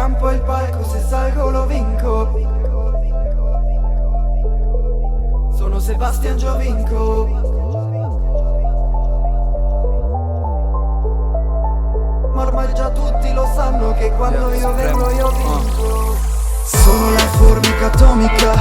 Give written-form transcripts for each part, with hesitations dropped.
campo è il palco, se salgo lo vinco. Sono Sebastian Giovinco. Ma ormai già tutti lo sanno che quando io vengo io vinco. Sono la formica atomica,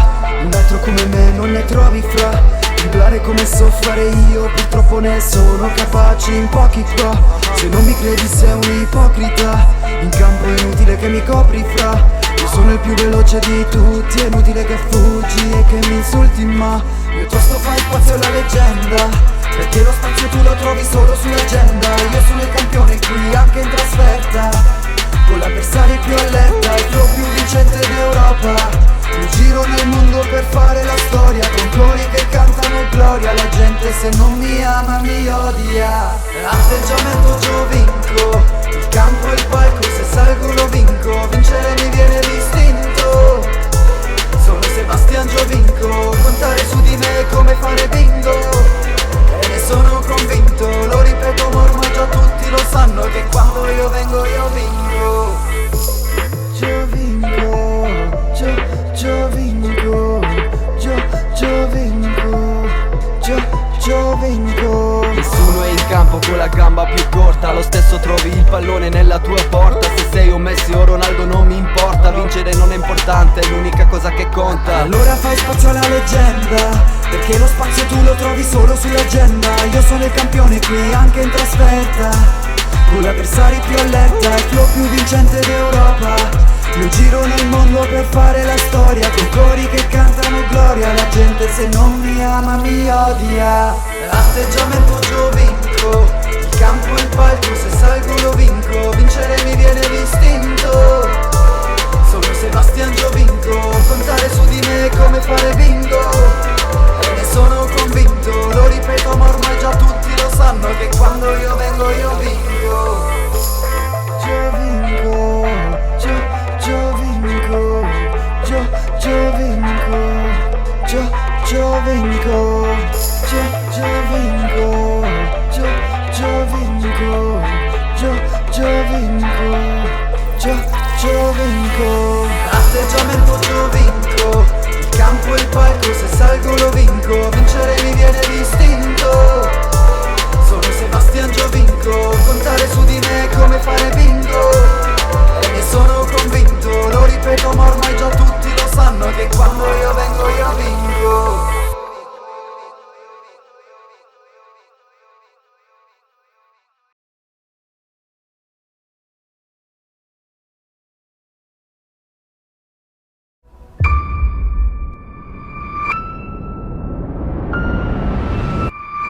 un altro come me non ne trovi fra. Dribblare come so fare io, purtroppo ne sono capaci in pochi qua. Se non mi credi sei un ipocrita, in campo è inutile che mi copri fra. Io sono il più veloce di tutti, è inutile che fuggi e che mi insulti, ma piuttosto fai spazio alla leggenda, perché lo spazio tu lo trovi solo sull'agenda. Io sono il campione qui anche in trasferta, con l'avversario più alletta, il flow più vincente d'Europa. Io giro nel mondo per fare la storia, con cori che cantano gloria. La gente se non mi ama mi odia. Atteggiamento Giovinco, il campo è il palco, se salgo lo vinco. Vincere mi viene distinto. Sono Sebastian Giovinco, contare su di me è come fare bingo. E ne sono convinto, lo ripeto ma ormai già tutti lo sanno, che quando io vengo io vinco. Giovinco, Giovinco, Giovinco. Nessuno è in campo con la gamba più corta, lo stesso trovi il pallone nella tua porta. Se sei un Messi o Ronaldo non mi importa, vincere non è importante, è l'unica cosa che conta. Allora fai spazio alla leggenda, perché lo spazio tu lo trovi solo sull'agenda. Io sono il campione qui anche in trasferta, con l'avversario più alletta, il flow più vincente d'Europa. Io giro nel mondo per fare la storia, con cori che cantano gloria. La gente se non mi ama mi odia. Atteggiamento Giovinco, il campo è il palco, se salgo lo vinco. Vincere mi viene distinto. Sono Sebastian Giovinco, contare su di me